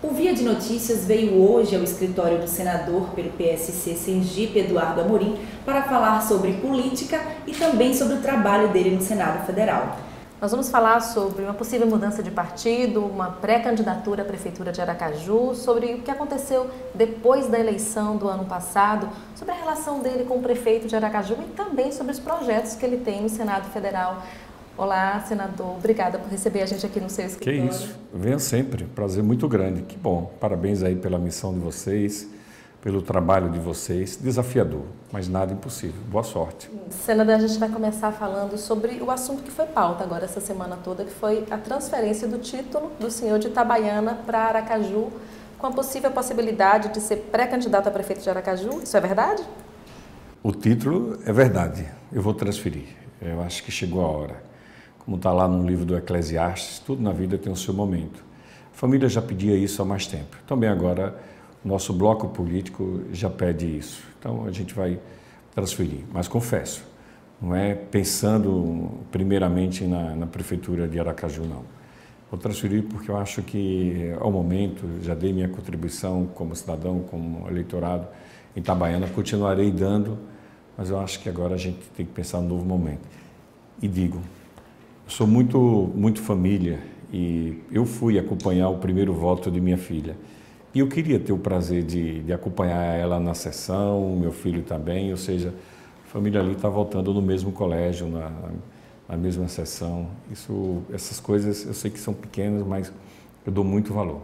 O Via de Notícias veio hoje ao escritório do senador pelo PSC Sergipe, Eduardo Amorim, para falar sobre política e também sobre o trabalho dele no Senado Federal. Nós vamos falar sobre uma possível mudança de partido, uma pré-candidatura à Prefeitura de Aracaju, sobre o que aconteceu depois da eleição do ano passado, sobre a relação dele com o prefeito de Aracaju e também sobre os projetos que ele tem no Senado Federal. Olá, senador. Obrigada por receber a gente aqui no seu escritório. Que isso. Venha sempre. Prazer muito grande. Que bom. Parabéns aí pela missão de vocês, pelo trabalho de vocês. Desafiador, mas nada impossível. Boa sorte. Senador, a gente vai começar falando sobre o assunto que foi pauta agora essa semana toda, que foi a transferência do título do senhor de Itabaiana para Aracaju, com a possível possibilidade de ser pré-candidato a prefeito de Aracaju. Isso é verdade? O título é verdade. Eu vou transferir. Eu acho que chegou a hora. Como está lá no livro do Eclesiastes, tudo na vida tem o seu momento. A família já pedia isso há mais tempo. Também agora, o nosso bloco político já pede isso. Então, a gente vai transferir. Mas confesso, não é pensando primeiramente na Prefeitura de Aracaju, não. Vou transferir porque eu acho que, ao momento, já dei minha contribuição como cidadão, como eleitorado em Itabaiana, continuarei dando, mas eu acho que agora a gente tem que pensar num novo momento. E digo, sou muito família e eu fui acompanhar o primeiro voto de minha filha. E eu queria ter o prazer de acompanhar ela na sessão, meu filho também, ou seja, a família ali está voltando no mesmo colégio, na mesma sessão. Essas coisas eu sei que são pequenas, mas eu dou muito valor.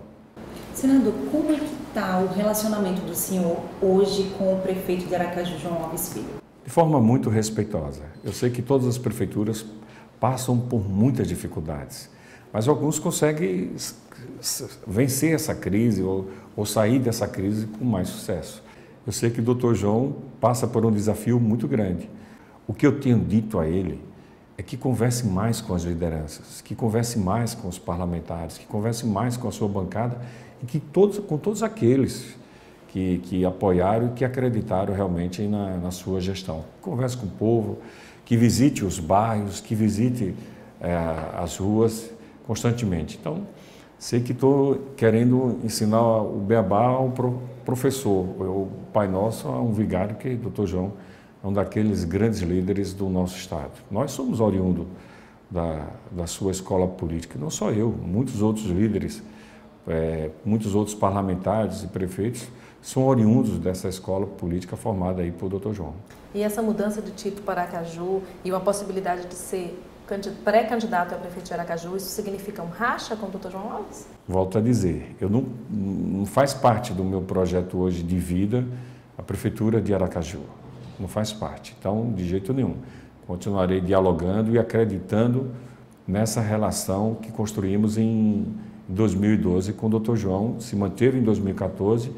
Senador, como é que está o relacionamento do senhor hoje com o prefeito de Aracaju, João Alves Filho? De forma muito respeitosa. Eu sei que todas as prefeituras passam por muitas dificuldades, mas alguns conseguem vencer essa crise ou sair dessa crise com mais sucesso. Eu sei que o Dr. João passa por um desafio muito grande. O que eu tenho dito a ele é que converse mais com as lideranças, que converse mais com os parlamentares, que converse mais com a sua bancada e com todos aqueles que apoiaram e que acreditaram realmente na sua gestão. Converse com o povo, que visite os bairros, que visite as ruas constantemente. Então, sei que estou querendo ensinar o beabá ao professor. O Pai Nosso é um vigário que o Dr. João é um daqueles grandes líderes do nosso Estado. Nós somos oriundos da sua escola política, não só eu, muitos outros líderes, muitos outros parlamentares e prefeitos são oriundos dessa escola política formada aí por Dr. João. E essa mudança de título para Aracaju e uma possibilidade de ser pré-candidato a prefeito de Aracaju, isso significa um racha com o Dr. João Alves? Volto a dizer, eu não faz parte do meu projeto hoje de vida a Prefeitura de Aracaju. Não faz parte. Então, de jeito nenhum. Continuarei dialogando e acreditando nessa relação que construímos em 2012 com o Dr. João, se manteve em 2014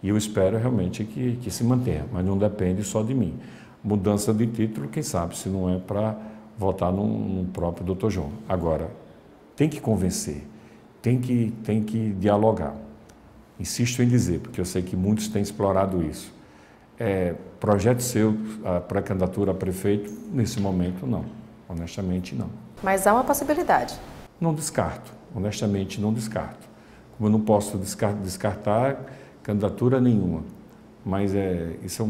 e eu espero realmente que se mantenha, mas não depende só de mim. Mudança de título, quem sabe, se não é para votar no próprio Dr. João. Agora, tem que convencer, tem que dialogar. Insisto em dizer, porque eu sei que muitos têm explorado isso. Projeto seu, a pré-candidatura a prefeito, nesse momento, não. Honestamente, não. Mas há uma possibilidade? Não descarto. Honestamente, não descarto. Como eu não posso descartar candidatura nenhuma. Mas isso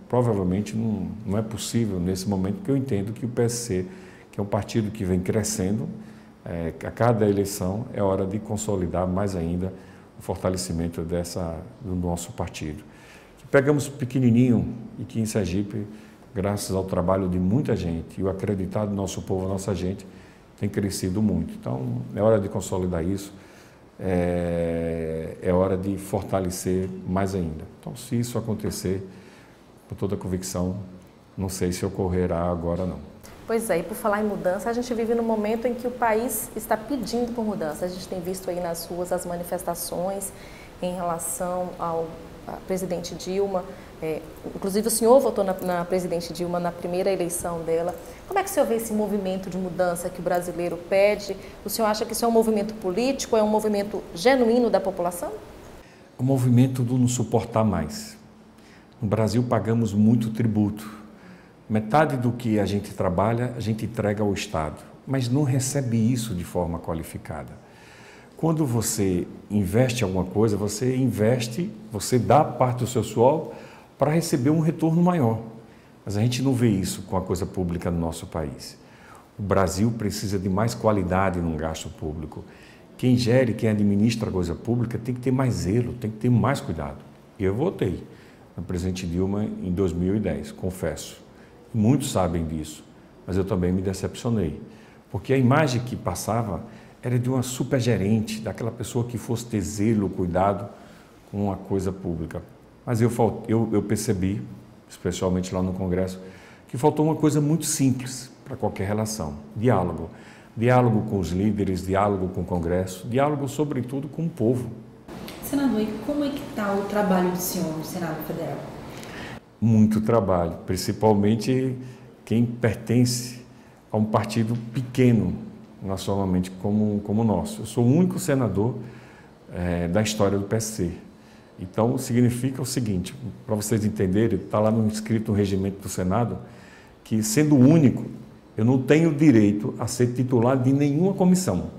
provavelmente não é possível nesse momento, porque eu entendo que o PSC, que é um partido que vem crescendo, a cada eleição é hora de consolidar mais ainda o fortalecimento do nosso partido. Que pegamos pequenininho e que em Sergipe, graças ao trabalho de muita gente e o acreditar do nosso povo, a nossa gente, tem crescido muito. Então, é hora de consolidar isso, é hora de fortalecer mais ainda. Então, se isso acontecer, com toda a convicção, não sei se ocorrerá agora, não. Pois é, e por falar em mudança, a gente vive num momento em que o país está pedindo por mudança. A gente tem visto aí nas ruas as manifestações em relação ao presidente Dilma. Inclusive, o senhor votou na presidente Dilma na primeira eleição dela. Como é que o senhor vê esse movimento de mudança que o brasileiro pede? O senhor acha que isso é um movimento político, é um movimento genuíno da população? O movimento do não suportar mais. No Brasil, pagamos muito tributo. Metade do que a gente trabalha, a gente entrega ao Estado, mas não recebe isso de forma qualificada. quando você investe em alguma coisa, você dá parte do seu suor para receber um retorno maior. Mas a gente não vê isso com a coisa pública no nosso país. O Brasil precisa de mais qualidade no gasto público. Quem gere, quem administra a coisa pública tem que ter mais zelo, tem que ter mais cuidado. Eu votei na presidente Dilma em 2010, confesso. Muitos sabem disso, mas eu também me decepcionei. Porque a imagem que passava era de uma supergerente, daquela pessoa que fosse ter zelo, cuidado com a coisa pública. Mas eu percebi, especialmente lá no Congresso, que faltou uma coisa muito simples para qualquer relação: diálogo. Diálogo com os líderes, diálogo com o Congresso, diálogo, sobretudo, com o povo. Senador, e como é que está o trabalho do senhor no Senado Federal? Muito trabalho, principalmente quem pertence a um partido pequeno, nacionalmente, como o nosso. Eu sou o único senador da história do PSC. Então, significa o seguinte, para vocês entenderem, está lá escrito no regimento do Senado, que sendo o único, eu não tenho direito a ser titular de nenhuma comissão,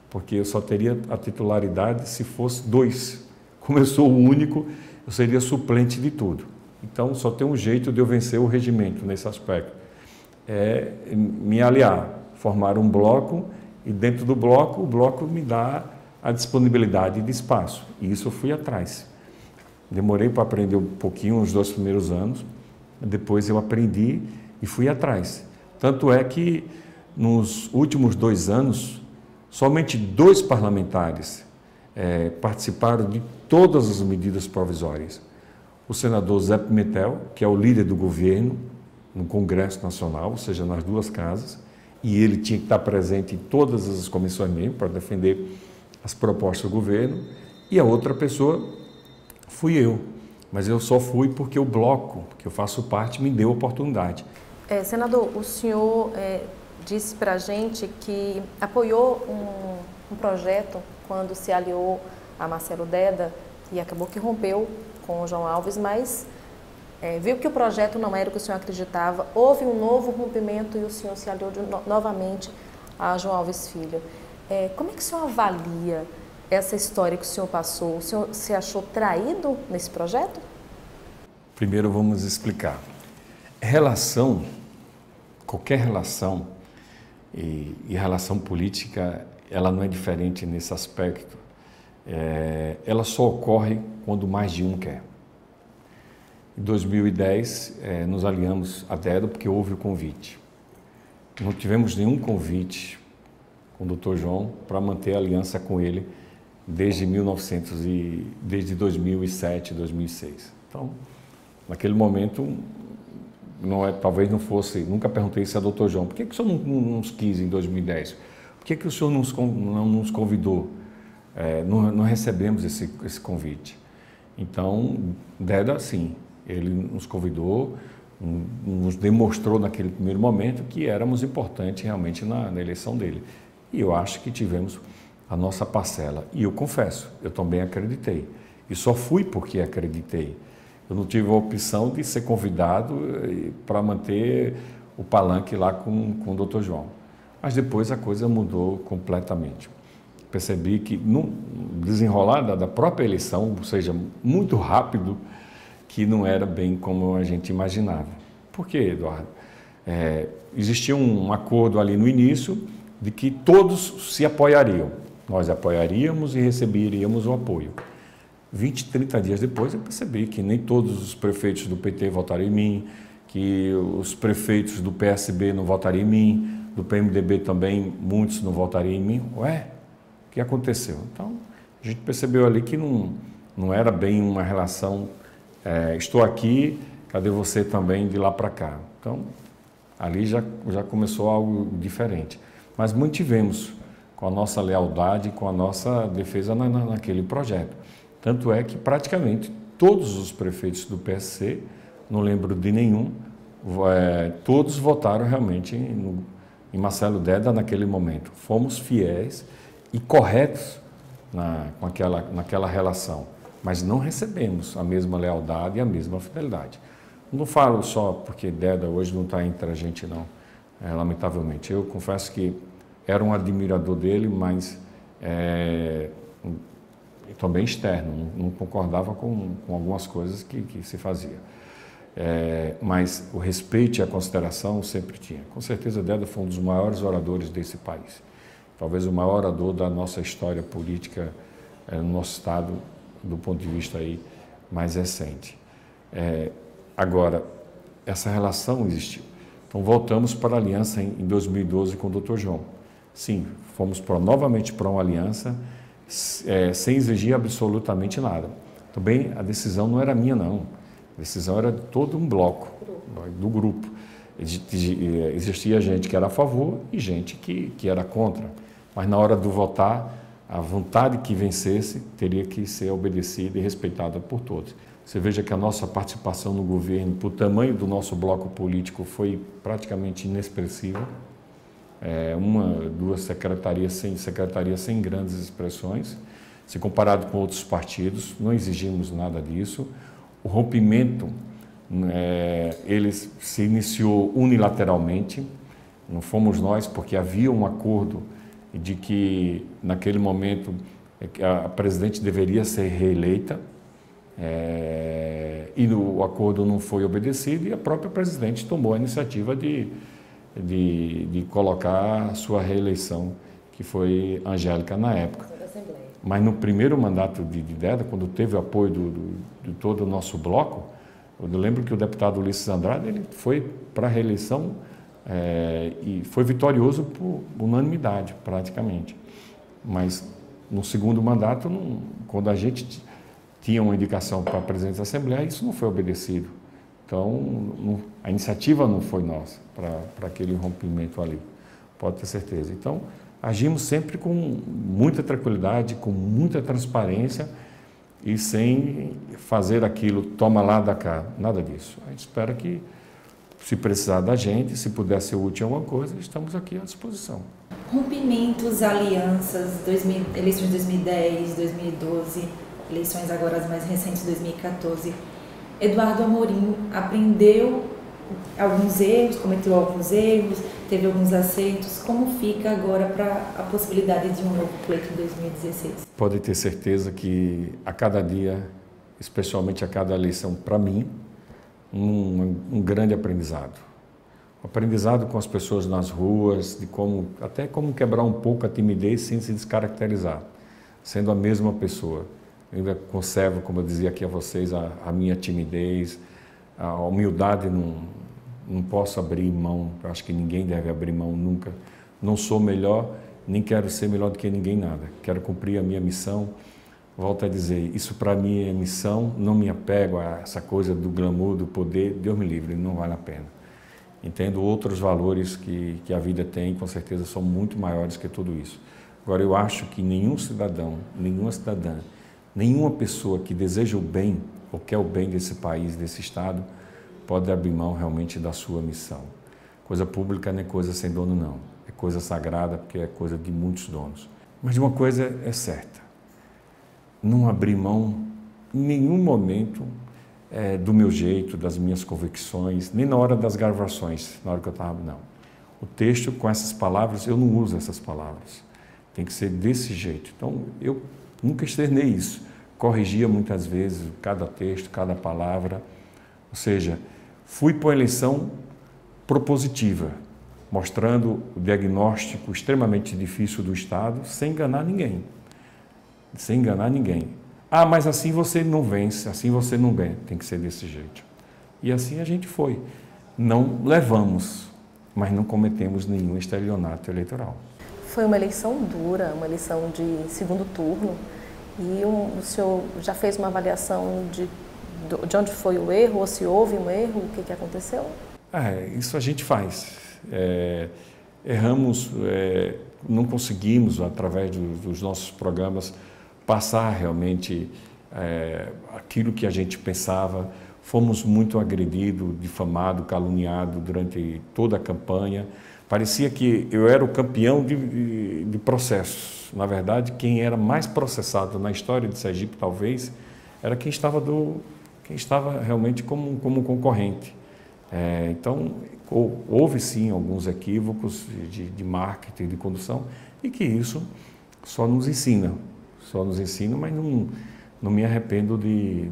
porque eu só teria a titularidade se fosse 2. Como eu sou o único, eu seria suplente de tudo. Então, só tem um jeito de eu vencer o regimento nesse aspecto. É me aliar, formar um bloco, e dentro do bloco, o bloco me dá a disponibilidade de espaço. E isso eu fui atrás. Demorei para aprender um pouquinho, os 2 primeiros anos, depois eu aprendi e fui atrás. Tanto é que, nos últimos 2 anos, somente 2 parlamentares participaram de todas as medidas provisórias. O senador Zé Pimentel, que é o líder do governo no Congresso Nacional, ou seja, nas 2 casas, e ele tinha que estar presente em todas as comissões mesmo para defender as propostas do governo, e a outra pessoa fui eu. Mas eu só fui porque o bloco, que eu faço parte, me deu a oportunidade. Senador, o senhor disse para a gente que apoiou um projeto quando se aliou a Marcelo Deda e acabou que rompeu com o João Alves, mas viu que o projeto não era o que o senhor acreditava, houve um novo rompimento e o senhor se aliou novamente a João Alves Filho. Como é que o senhor avalia essa história que o senhor passou? O senhor se achou traído nesse projeto? Primeiro vamos explicar. Qualquer relação e relação política, ela não é diferente nesse aspecto. Ela só ocorre quando mais de um quer. Em 2010, nos aliamos a Deda porque houve o convite. Não tivemos nenhum convite com o Dr. João para manter a aliança com ele desde 2007, 2006. Então, naquele momento, talvez não fosse, nunca perguntei isso ao Dr. João, por que o senhor não nos quis em 2010? Por que o senhor não nos convidou? Não recebemos esse convite. Então, Deda, sim, ele nos convidou, nos demonstrou naquele primeiro momento que éramos importantes realmente na eleição dele. E eu acho que tivemos a nossa parcela. E eu confesso, eu também acreditei. E só fui porque acreditei. Eu não tive a opção de ser convidado para manter o palanque lá com o Dr. João. Mas depois a coisa mudou completamente. Percebi que, no desenrolar da própria eleição, ou seja, muito rápido, que não era bem como a gente imaginava. Por quê, Eduardo? Existia um acordo ali no início de que todos se apoiariam. Nós apoiaríamos e receberíamos o apoio. 20, 30 dias depois eu percebi que nem todos os prefeitos do PT votariam em mim, que os prefeitos do PSB não votariam em mim, do PMDB também muitos não votariam em mim. Ué, o que aconteceu? Então, a gente percebeu ali que não era bem uma relação, estou aqui, cadê você também de lá para cá? Então, ali já começou algo diferente. Mas mantivemos com a nossa lealdade, com a nossa defesa naquele projeto. Tanto é que praticamente todos os prefeitos do PSC, não lembro de nenhum, todos votaram realmente em Marcelo Deda naquele momento. Fomos fiéis e corretos naquela relação, mas não recebemos a mesma lealdade e a mesma fidelidade. Não falo só porque Deda hoje não está entre a gente, não, lamentavelmente. Eu confesso que era um admirador dele, mas e também externo, não concordava com algumas coisas que se fazia. Mas o respeito e a consideração sempre tinha. Com certeza, Deda foi um dos maiores oradores desse país. Talvez o maior orador da nossa história política no nosso Estado, do ponto de vista aí mais recente. Agora, essa relação existiu. Então, voltamos para a aliança em 2012 com o Dr. João. Sim, fomos novamente para uma aliança sem exigir absolutamente nada. Também a decisão não era minha, não. A decisão era de todo um bloco, do grupo. Existia gente que era a favor e gente que era contra. Mas na hora do votar, a vontade que vencesse teria que ser obedecida e respeitada por todos. Você veja que a nossa participação no governo, por tamanho do nosso bloco político, foi praticamente inexpressiva. Uma, duas secretarias sem grandes expressões. Se comparado com outros partidos, não exigimos nada disso. O rompimento, ele se iniciou unilateralmente, não fomos nós, porque havia um acordo de que, naquele momento, a presidente deveria ser reeleita, e o acordo não foi obedecido, e a própria presidente tomou a iniciativa de colocar a sua reeleição, que foi Angélica na época. Mas no primeiro mandato de Deda, quando teve o apoio de todo o nosso bloco, eu lembro que o deputado Ulisses Andrade ele foi para a reeleição e foi vitorioso por unanimidade, praticamente. Mas no segundo mandato, quando a gente tinha uma indicação para a presidente da Assembleia, isso não foi obedecido. Então, a iniciativa não foi nossa para aquele rompimento ali, pode ter certeza. Então, agimos sempre com muita tranquilidade, com muita transparência e sem fazer aquilo, toma lá, da cá, nada disso. A gente espera que, se precisar da gente, se puder ser útil em alguma coisa, estamos aqui à disposição. Rompimentos, alianças, eleições de 2010, 2012, eleições agora as mais recentes, 2014. Eduardo Amorim aprendeu alguns erros, cometeu alguns erros, teve alguns acertos. Como fica agora para a possibilidade de um novo pleito em 2016? Pode ter certeza que a cada dia, especialmente a cada eleição, para mim, um grande aprendizado. Um aprendizado com as pessoas nas ruas, de até como quebrar um pouco a timidez sem se descaracterizar, sendo a mesma pessoa. Eu ainda conservo, como eu dizia aqui a vocês, a minha timidez, a humildade, não posso abrir mão, eu acho que ninguém deve abrir mão nunca. Não sou melhor, nem quero ser melhor do que ninguém, nada. Quero cumprir a minha missão. Volto a dizer, isso para mim é missão, não me apego a essa coisa do glamour, do poder, Deus me livre, não vale a pena. Entendo outros valores que a vida tem, com certeza são muito maiores que tudo isso. Agora, eu acho que nenhum cidadão, nenhuma cidadã, nenhuma pessoa que deseja o bem ou quer o bem desse país, desse Estado, pode abrir mão realmente da sua missão. Coisa pública não é coisa sem dono, não. É coisa sagrada, porque é coisa de muitos donos. Mas uma coisa é certa, não abrir mão em nenhum momento do meu jeito, das minhas convicções, nem na hora das gravações, na hora que eu estava, não. O texto com essas palavras, eu não uso essas palavras. Tem que ser desse jeito. Então, eu nunca externei isso. Corrigia muitas vezes cada texto, cada palavra. Ou seja, fui para uma eleição propositiva, mostrando o diagnóstico extremamente difícil do Estado, sem enganar ninguém. Sem enganar ninguém. Ah, mas assim você não vence, assim você não ganha. Tem que ser desse jeito. E assim a gente foi. Não levamos, mas não cometemos nenhum estelionato eleitoral. Foi uma eleição dura, uma eleição de segundo turno. E o senhor já fez uma avaliação de onde foi o erro, ou se houve um erro, o que aconteceu? Isso a gente faz. Erramos, não conseguimos, através dos nossos programas, passar realmente aquilo que a gente pensava. Fomos muito agredidos, difamados, caluniados durante toda a campanha. Parecia que eu era o campeão de processos. Na verdade, quem era mais processado na história de Sergipe, talvez, era quem estava realmente como concorrente. Então, houve sim alguns equívocos de marketing, de condução, e que isso só nos ensina, mas não me arrependo de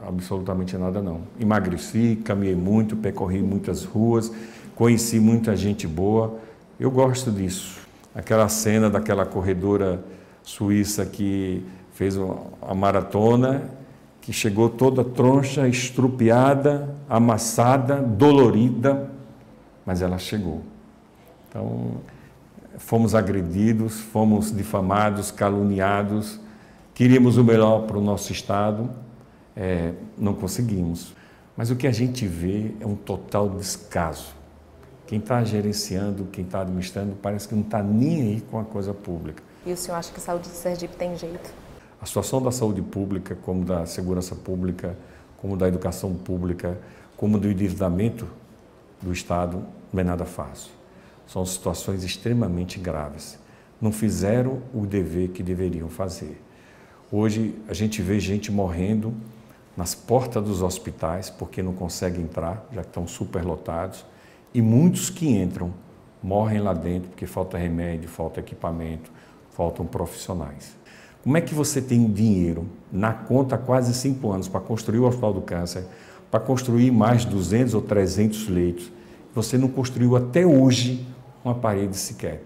absolutamente nada não. Emagreci, caminhei muito, percorri muitas ruas, conheci muita gente boa, eu gosto disso. Aquela cena daquela corredora suíça que fez a maratona, que chegou toda troncha, estrupiada, amassada, dolorida, mas ela chegou. Então, fomos agredidos, fomos difamados, caluniados, queríamos o melhor para o nosso Estado, não conseguimos. Mas o que a gente vê é um total descaso. Quem está gerenciando, quem está administrando, parece que não está nem aí com a coisa pública. E o senhor acha que a saúde de Sergipe tem jeito? A situação da saúde pública, como da segurança pública, como da educação pública, como do endividamento do Estado, não é nada fácil. São situações extremamente graves. Não fizeram o dever que deveriam fazer. Hoje a gente vê gente morrendo nas portas dos hospitais porque não consegue entrar, já estão superlotados, e muitos que entram morrem lá dentro porque falta remédio, falta equipamento, faltam profissionais. Como é que você tem dinheiro na conta há quase 5 anos para construir o Hospital do Câncer, para construir mais 200 ou 300 leitos? Você não construiu até hoje uma parede sequer.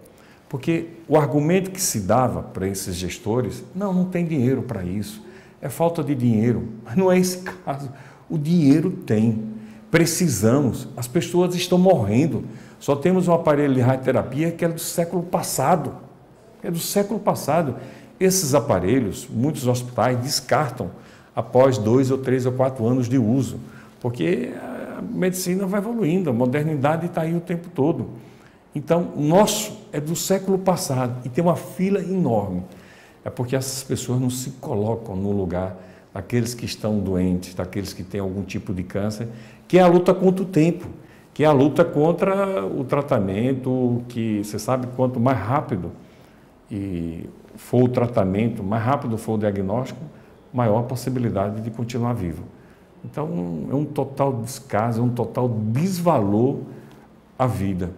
Porque o argumento que se dava para esses gestores, não tem dinheiro para isso, é falta de dinheiro. Mas não é esse caso. O dinheiro tem. Precisamos. As pessoas estão morrendo. Só temos um aparelho de radioterapia que é do século passado. É do século passado. Esses aparelhos, muitos hospitais descartam após 2 ou 3 ou 4 anos de uso, porque a medicina vai evoluindo, a modernidade está aí o tempo todo. Então, o nosso é do século passado e tem uma fila enorme. É porque essas pessoas não se colocam no lugar daqueles que estão doentes, daqueles que têm algum tipo de câncer, que é a luta contra o tempo, que é a luta contra o tratamento, que você sabe, quanto mais rápido for o tratamento, mais rápido for o diagnóstico, maior a possibilidade de continuar vivo. Então, é um total descaso, é um total desvalor à vida.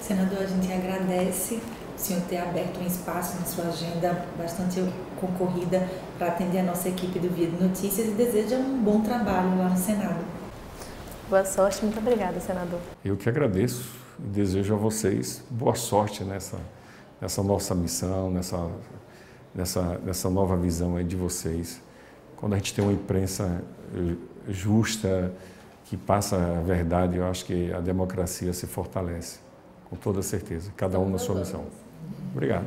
Senador, a gente agradece o senhor ter aberto um espaço na sua agenda bastante concorrida para atender a nossa equipe do Via de Notícias e deseja um bom trabalho lá no Senado. Boa sorte, muito obrigada, senador. Eu que agradeço e desejo a vocês boa sorte nessa nossa missão, nessa nova visão aí de vocês. Quando a gente tem uma imprensa justa, que passa a verdade, eu acho que a democracia se fortalece, com toda certeza, cada um na sua missão. Obrigado.